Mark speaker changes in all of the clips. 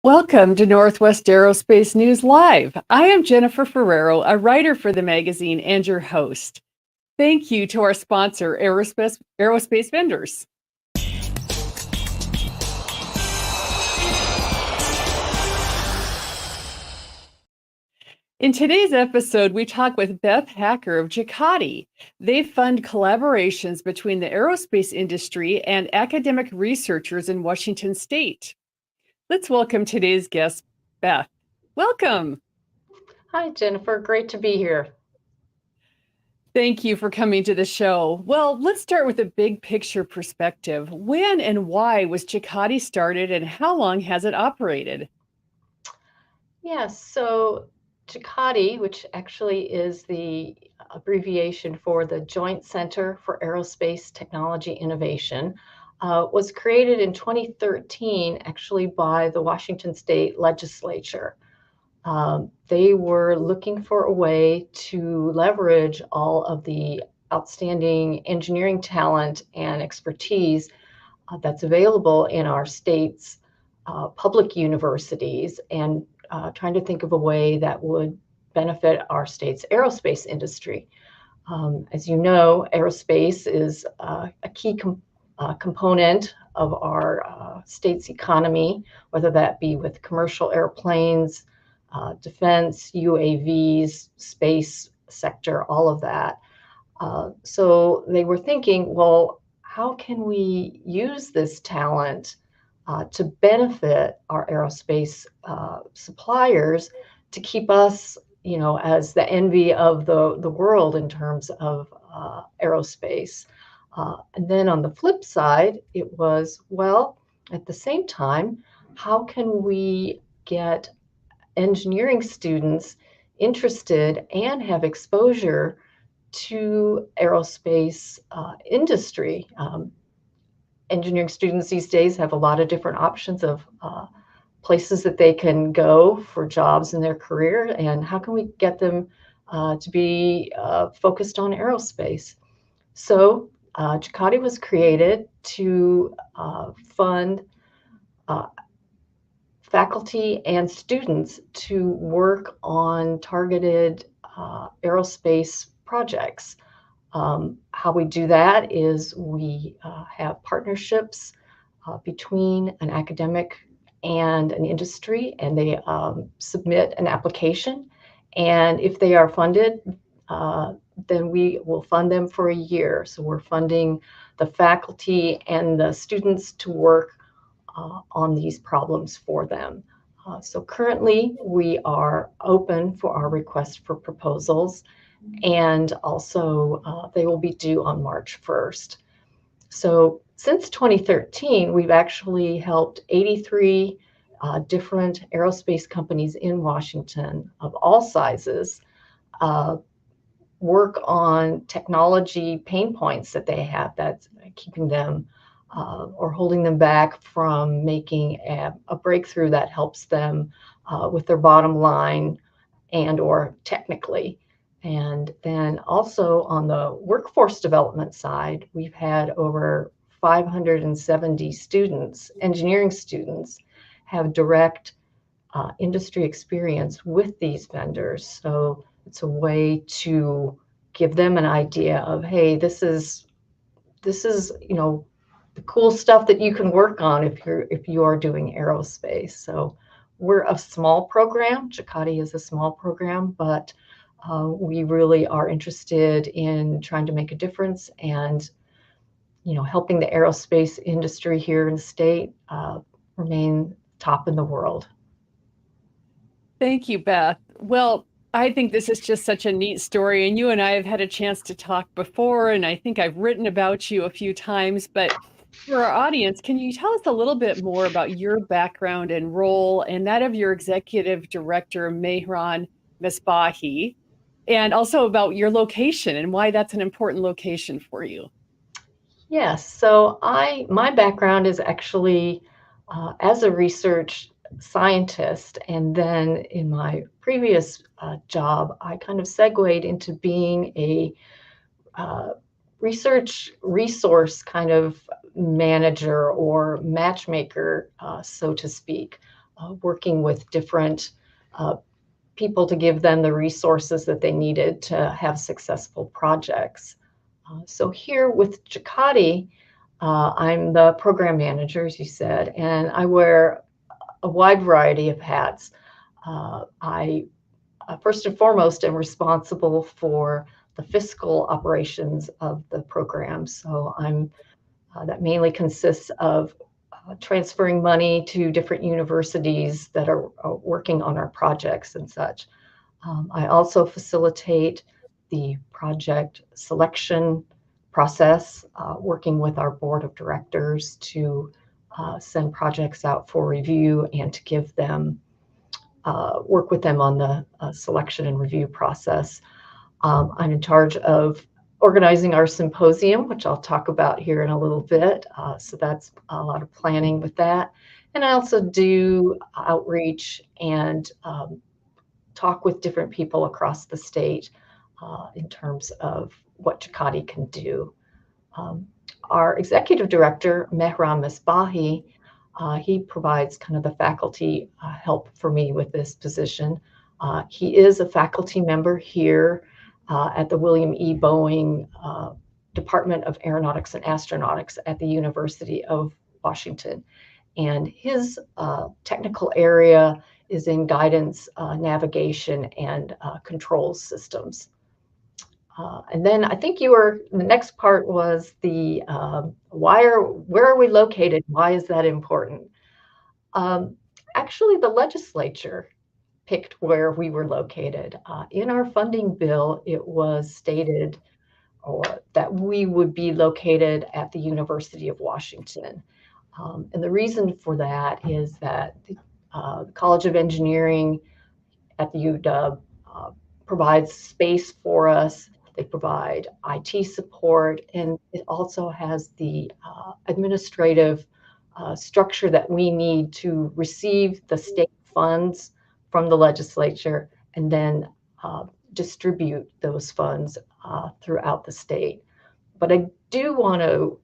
Speaker 1: Welcome to Northwest Aerospace News Live. I am Jennifer Ferrero, a writer for the magazine and your host. Thank you to our sponsor, Aerospace Vendors. In today's episode, we talk with Beth Hacker of JCATI. They fund collaborations between the aerospace industry and academic researchers in Washington State. Let's welcome today's guest, Beth. Welcome.
Speaker 2: Hi, Jennifer. Great to be here.
Speaker 1: Thank you for coming to the show. Well, let's start with a big picture perspective. When and why was JCATI started and how long has it operated?
Speaker 2: Yes, so JCATI, which actually is the abbreviation for the Joint Center for Aerospace Technology Innovation, was created in 2013 actually by the Washington State Legislature. They were looking for a way to leverage all of the outstanding engineering talent and expertise that's available in our state's public universities and trying to think of a way that would benefit our state's aerospace industry. As you know, aerospace is a key component of our state's economy, whether that be with commercial airplanes, defense, UAVs, space sector, all of that. So they were thinking, well, how can we use this talent to benefit our aerospace suppliers to keep us, as the envy of the world in terms of aerospace. And then on the flip side, it was, well, at the same time, how can we get engineering students interested and have exposure to aerospace industry? Engineering students these days have a lot of different options of places that they can go for jobs in their career, and how can we get them to be focused on aerospace? So JCATI was created to fund faculty and students to work on targeted aerospace projects. How we do that is we have partnerships between an academic and an industry, and they submit an application. And if they are funded, then we will fund them for a year. So we're funding the faculty and the students to work on these problems for them. So currently we are open for our request for proposals, and also they will be due on March 1st. So since 2013, we've actually helped 83 different aerospace companies in Washington of all sizes work on technology pain points that they have that's keeping them or holding them back from making a breakthrough that helps them with their bottom line and or technically. And then also on the workforce development side, we've had over 570 students, engineering students, have direct industry experience with these vendors. So it's a way to give them an idea of, hey, this is the cool stuff that you can work on if you are doing aerospace. So we're a small program. JCATI is a small program, but we really are interested in trying to make a difference and helping the aerospace industry here in the state remain top in the world.
Speaker 1: Thank you, Beth. Well, I think this is just such a neat story, and you and I have had a chance to talk before, and I think I've written about you a few times, but for our audience, can you tell us a little bit more about your background and role and that of your executive director, Mehran Mesbahi, and also about your location and why that's an important location for you?
Speaker 2: Yes, so my background is actually as a research scientist, and then in my previous job, I kind of segued into being a research resource kind of manager or matchmaker, so to speak. working with different people to give them the resources that they needed to have successful projects. So here with JCATI, I'm the program manager, as you said, and I wear a wide variety of hats. I first and foremost am responsible for the fiscal operations of the program. So that mainly consists of transferring money to different universities that are working on our projects and such. I also facilitate the project selection process, working with our board of directors to send projects out for review and to give them, work with them on the selection and review process. I'm in charge of organizing our symposium, which I'll talk about here in a little bit. So that's a lot of planning with that. And I also do outreach and talk with different people across the state in terms of what JCATI can do. Our executive director, Mehram Misbahi, he provides kind of the faculty help for me with this position. He is a faculty member here at the William E. Boeing Department of Aeronautics and Astronautics at the University of Washington. And his technical area is in guidance, navigation, and controls systems. And then I think the next part was the where are we located? Why is that important? Actually, the legislature picked where we were located. In our funding bill, it was stated that we would be located at the University of Washington. And the reason for that is that the College of Engineering at the UW provides space for us. They provide IT support, and it also has the administrative structure that we need to receive the state funds from the legislature and then distribute those funds throughout the state. But I do want to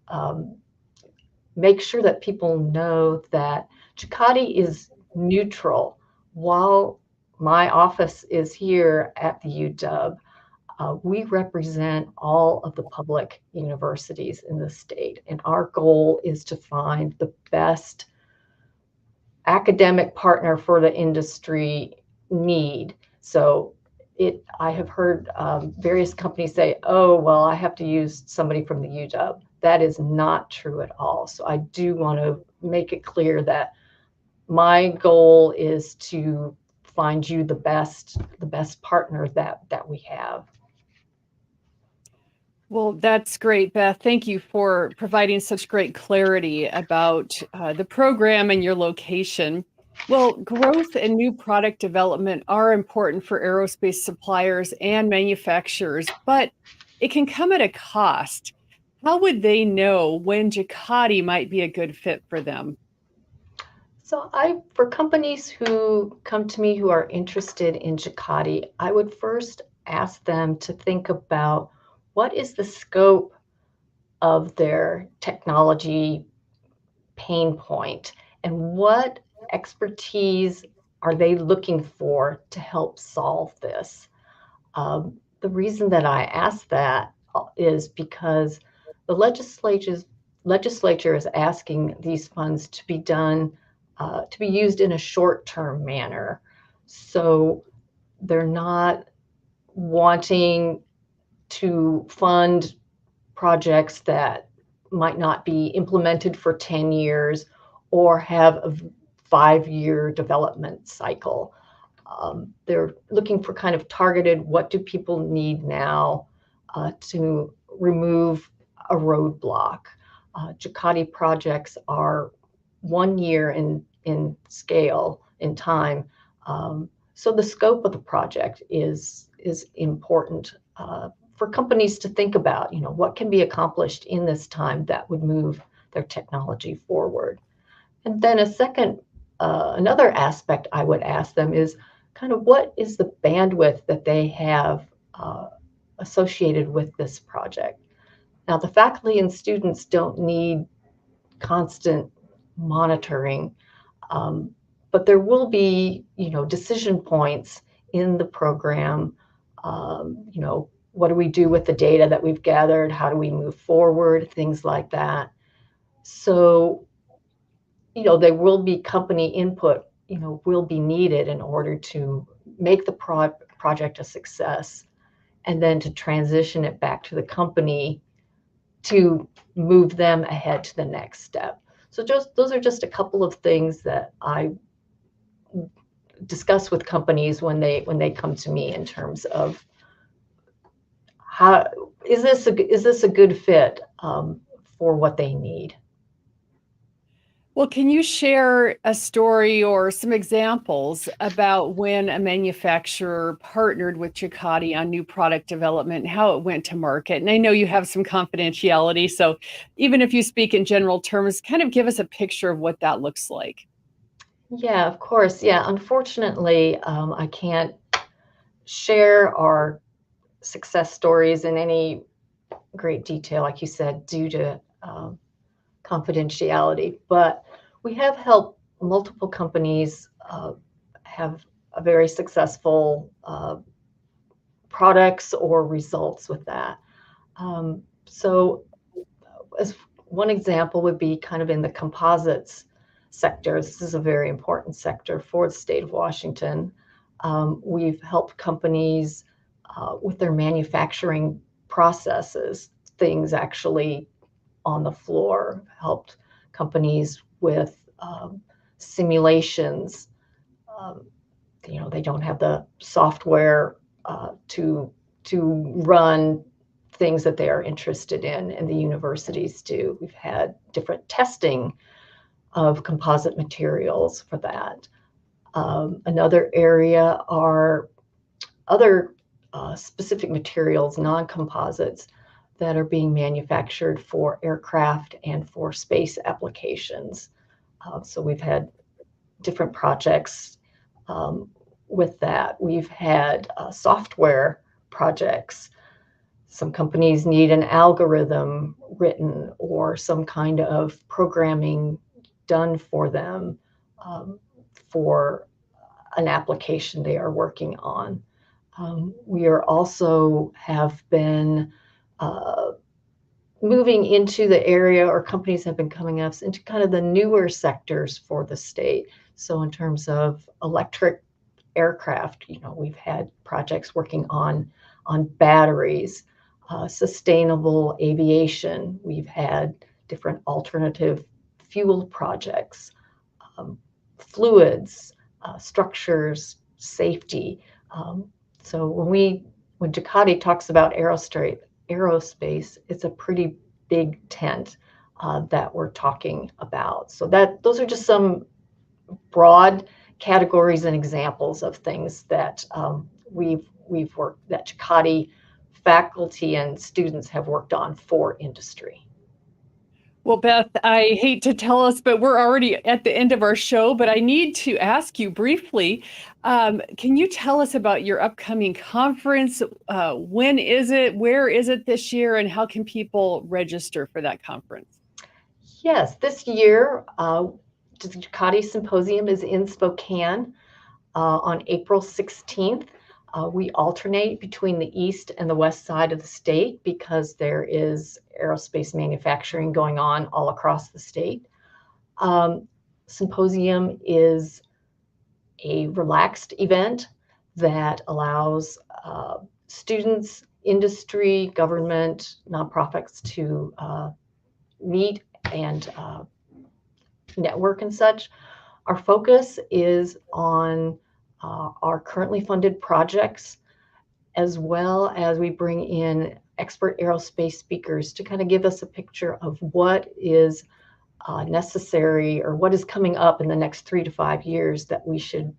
Speaker 2: make sure that people know that JCATI is neutral. While my office is here at the UW, we represent all of the public universities in the state, and our goal is to find the best academic partner for the industry need. So I have heard various companies say, oh, well, I have to use somebody from the UW. That is not true at all. So I do want to make it clear that my goal is to find you the best partner that we have.
Speaker 1: Well, that's great, Beth. Thank you for providing such great clarity about the program and your location. Well, growth and new product development are important for aerospace suppliers and manufacturers, but it can come at a cost. How would they know when JCATI might be a good fit for them?
Speaker 2: So for companies who come to me who are interested in JCATI, I would first ask them to think about what is the scope of their technology pain point and what expertise are they looking for to help solve this. The reason that I ask that is because the legislature is asking these funds to be done, to be used in a short-term manner. So they're not wanting to fund projects that might not be implemented for 10 years or have a 5-year development cycle. They're looking for kind of targeted, what do people need now to remove a roadblock. JCATI projects are 1 year in scale, in time. So the scope of the project is important for companies to think about, what can be accomplished in this time that would move their technology forward. And then another aspect I would ask them is kind of what is the bandwidth that they have associated with this project. Now, the faculty and students don't need constant monitoring, but there will be, decision points in the program. What do we do with the data that we've gathered? How do we move forward? Things like that. So, there will be company input, will be needed in order to make the project a success, and then to transition it back to the company to move them ahead to the next step. So those are just a couple of things that I discuss with companies when they come to me in terms of how is this a good fit for what they need.
Speaker 1: Well, can you share a story or some examples about when a manufacturer partnered with JCATI on new product development and how it went to market? And I know you have some confidentiality, so even if you speak in general terms, kind of give us a picture of what that looks like.
Speaker 2: Yeah, of course. Yeah, unfortunately, I can't share our success stories in any great detail, like you said, due to confidentiality. But we have helped multiple companies have a very successful products or results with that. So as one example would be kind of in the composites sector. This is a very important sector for the state of Washington. We've helped companies with their manufacturing processes, things actually on the floor, helped companies with simulations. Um, they don't have the software to run things that they are interested in, and the universities do. We've had different testing of composite materials for that. Another area are other specific materials, non-composites, that are being manufactured for aircraft and for space applications. So we've had different projects with that. We've had software projects. Some companies need an algorithm written or some kind of programming done for them for an application they are working on. We are also have been moving into the area, or companies have been coming up into kind of the newer sectors for the state. So in terms of electric aircraft, we've had projects working on batteries, sustainable aviation. We've had different alternative fuel projects, fluids, structures, safety. So when JCATI talks about aerospace, it's a pretty big tent that we're talking about. So those are just some broad categories and examples of things that we've worked, that JCATI faculty and students have worked on for industry.
Speaker 1: Well, Beth, I hate to tell us, but we're already at the end of our show, but I need to ask you briefly, can you tell us about your upcoming conference? When is it? Where is it this year? And how can people register for that conference?
Speaker 2: Yes, this year, the JCATI Symposium is in Spokane on April 16th. We alternate between the east and the west side of the state because there is aerospace manufacturing going on all across the state. Symposium is a relaxed event that allows students, industry, government, nonprofits to meet and network and such. Our focus is on our currently funded projects, as well as we bring in expert aerospace speakers to kind of give us a picture of what is necessary or what is coming up in the next 3 to 5 years that we should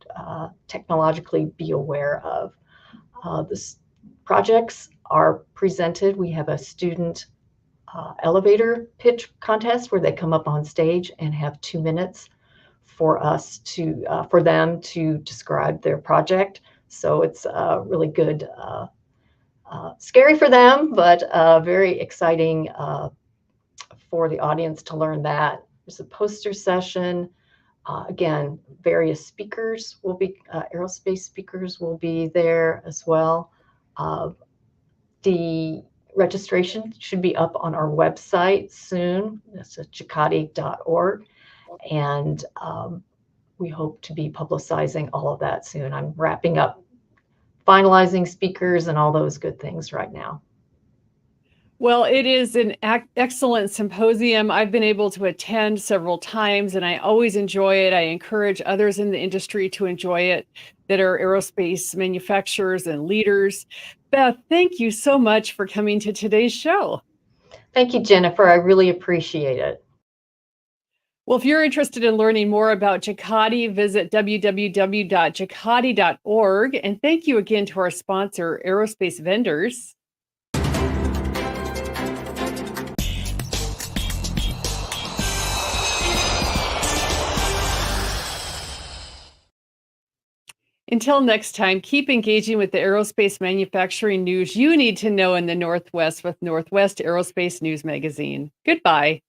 Speaker 2: technologically be aware of. The projects are presented. We have a student elevator pitch contest where they come up on stage and have 2 minutes for them to describe their project. So it's really good, scary for them, but very exciting for the audience to learn that. There's a poster session. Again, various speakers will be, aerospace speakers will be there as well. The registration should be up on our website soon. That's at JCATI.org. And we hope to be publicizing all of that soon. I'm wrapping up, finalizing speakers and all those good things right now.
Speaker 1: Well, it is an excellent symposium. I've been able to attend several times and I always enjoy it. I encourage others in the industry to enjoy it that are aerospace manufacturers and leaders. Beth, thank you so much for coming to today's show.
Speaker 2: Thank you, Jennifer. I really appreciate it.
Speaker 1: Well, if you're interested in learning more about JCATI, visit www.jcati.org. And thank you again to our sponsor, Aerospace Vendors. Until next time, keep engaging with the aerospace manufacturing news you need to know in the Northwest with Northwest Aerospace News Magazine. Goodbye.